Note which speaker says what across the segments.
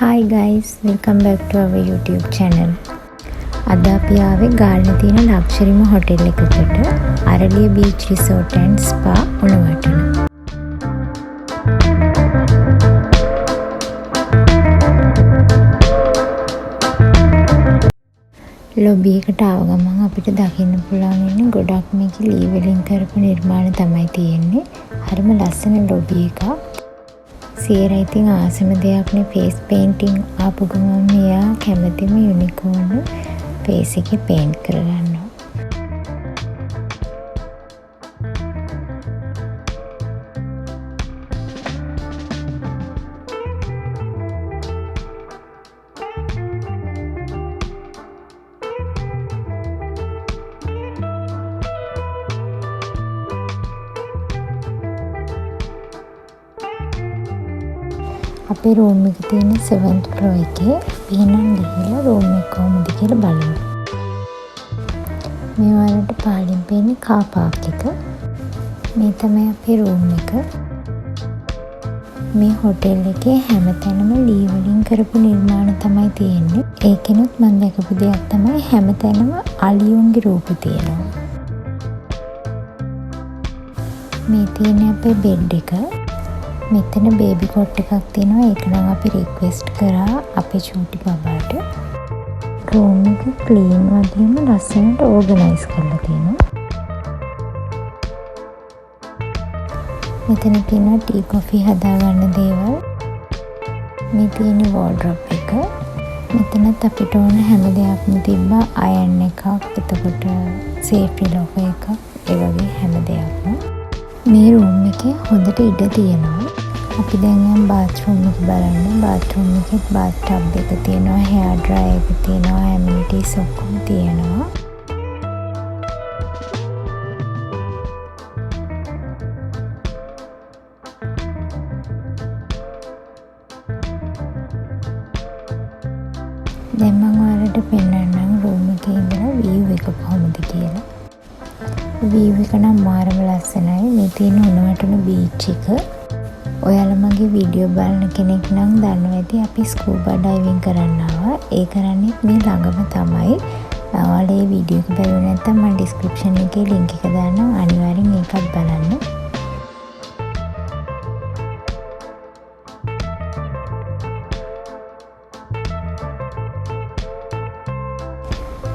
Speaker 1: Hi guys, welcome back to our YouTube channel. අද අපි ආවේ ගාල්ලේ තියෙන ලක්ෂරිම හොටෙල් එකකට. අරලිය බීච් රිසෝට් ඇන්ඩ් ස්පා උණුවටන. ලොබි එකට ආව ගමන් අපිට දකින්න පුළුවන් ඉන්නේ ගොඩක් මේකේ ලී වලින් කරපු නිර්මාණ තමයි තියෙන්නේ. හරිම ලස්සන ලොබි එකක්. සියර ඉතින් ආසම දෙයක්නේ ෆේස් පේන්ටිංగ్ ආපු ගමන් මෙයා කැමතිම යුනිකෝර්න් ෆේස් එකේ පේන්ට් කරගන්නවා. අපේ රූම් එකේ තියෙන 7th floor එකේ එහෙනම් ගිහලා රූම් එක කොහොමද කියලා බලමු. මේ වලට පාලින් පේන්නේ කාර් පාක් එක. මේ තමයි අපේ රූම් එක. මේ හොටෙල් එකේ හැමතැනම ලී වලින් කරපු නිර්මාණ තමයි තියෙන්නේ. ඒකෙනුත් මම දැකපු දෙයක් තමයි හැමතැනම අලියුන්ගේ රූප තියෙනවා. මේ තියෙන්නේ අපේ බෙඩ් එක. මෙතන බේබි කොට් එකක් තියෙනවා. ඒක නම් අපි රික්වෙස්ට් කරා අපේ චූටි බබාට. රූම් එක ක්ලීන් වගේම ලස්සනට ඕගනයිස් කරලා තියෙනවා. මෙතන තියෙනවා ටී කොෆි හදාගන්න දේවල්. මේ තියෙන වෝල්ඩ්‍රොප් එක. මෙතනත් අපිට ඕන හැම දෙයක්ම තිබ්බා. අයන් එකක්, එතකොට සේෆ්ටි ලොකර් එකක්, ඒ වගේ හැම දෙයක්ම. මේ රූම් එකේ හොඳට ඉඩ තියෙනවා. අපි දැන් යම් බාත්රූම් එක බලන්න. බාත්රූම් එකේ බාත් ටබ් එක තියෙනවා, හෙයාර් ඩ්‍රයර් එක තියෙනවා, ඇමිනිටිස් ඔක්කොම තියෙනවා. දැන් මම ඔයාලට පෙන්නන්නම් රූම් එකේ ඉඳලා view එක කොහොමද කියලා. view එක නම් මාරම ලස්සනයි. මේ තියෙන උණුවටන බීච් එක. ඔයාලා මගේ වීඩියෝ බලන කෙනෙක් නම් දන්නවා ඇති අපි ස්කූබා ඩයිවිං කරන්න ආවා. ඒ කරන්නේ මේ ළඟම තමයි. ඔයාලා මේ වීඩියෝ එක බලුවේ නැත්නම් මම ඩිස්ක්‍රිප්ෂන් එකේ ලින්ක් එක දාන්නම්. අනිවාර්යෙන් ඒකත් බලන්න.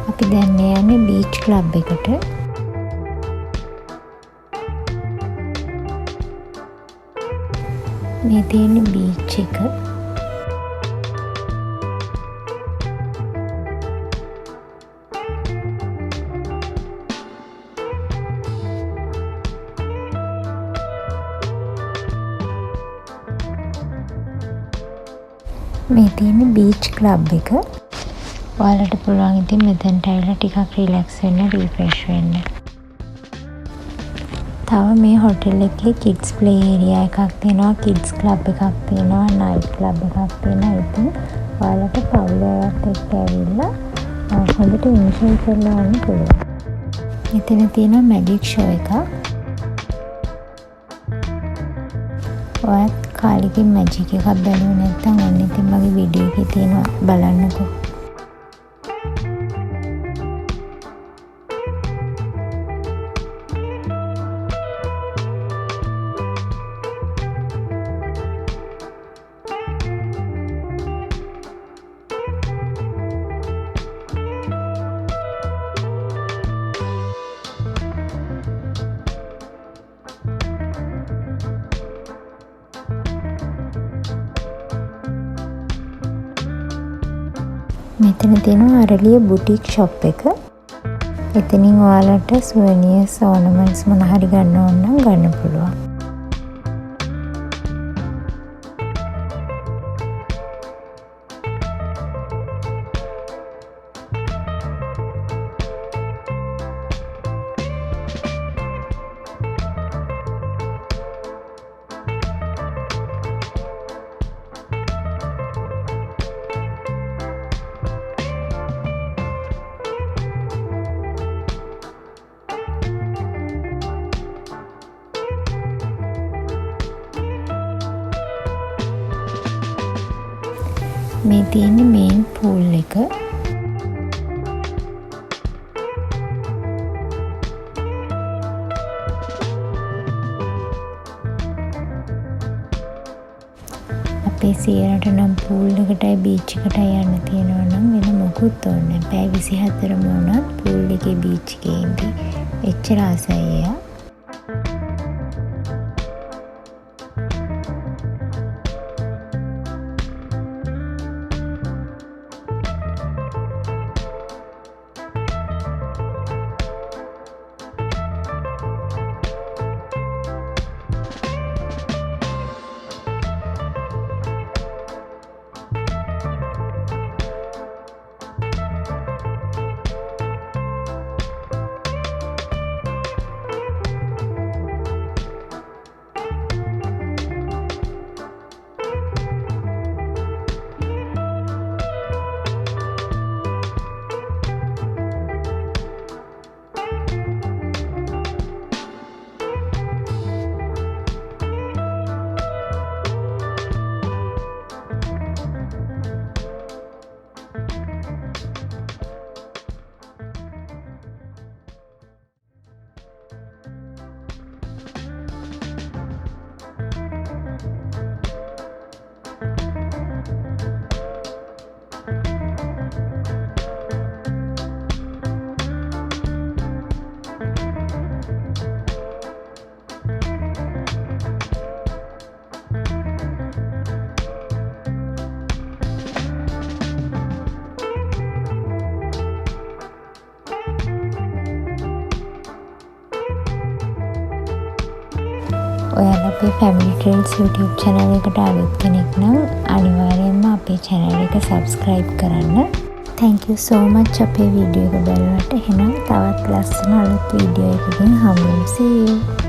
Speaker 1: අපි දැන් යන්නේ බීච් ක්ලබ් එකට. මේ තියෙන බීච් එක. මේ තියෙන බීච් ක්ලබ් එක. ඔයාලට පුළුවන් ඉතින් මෙතනට ඇවිල්ලා ටිකක් රිලැක්ස් වෙන්න, රිෆ්‍රෙෂ් වෙන්න. තව මේ හොටෙල් එකේ කිඩ්ස් ප්ලේ ඒරියා එකක් තියෙනවා, කිඩ්ස් ක්ලබ් එකක් තියෙනවා, නයිට් ක්ලබ් එකක් තියෙනවා. ඉතින් ඔයාලට පවුලට එක්ක ඇවිල්ලා හොඳට එන්ජොයි කරලා යන්න පුළුවන්. මෙතන තියෙනවා මැජික් ෂෝ එකක්. ඔයත් කාලෙකින් මැජික් එකක් බැලුවේ නැත්නම් ඔන්න ඉතින් මගේ වීඩියෝ එකේ තියෙනවා බලන්නකෝ. මෙතන තියෙනවා අරලිය බුටික් ෂොප් එක. එතනින් ඔයාලට සුවනියර්ස් ඕනමන්ට්ස් මොන හරි ගන්න ඕන නම් ගන්න පුළුවන්. මේ තියෙන්නේ මේන් පූල් එක. අපේ සියරට නම් පූල් එකටයි බීච් එකටයි යන්න තියෙනවා නම් වෙන මොකුත් ඕනේ නැහැ. පැය 24ම වුණත් පූල් එකේ බීච් එකේ ඉඳි එච්චර ආසයි එයා. ඔයාලා අපේ Family Trails YouTube channel එකට අලුත් කෙනෙක් නම් අනිවාර්යයෙන්ම අපේ channel එක subscribe කරන්න. Thank you so much අපේ වීඩියෝ එක බලුවට. එහෙනම් තවත් ලස්සන අලුත් වීඩියෝ එකකින් හමුවෙමු. See you.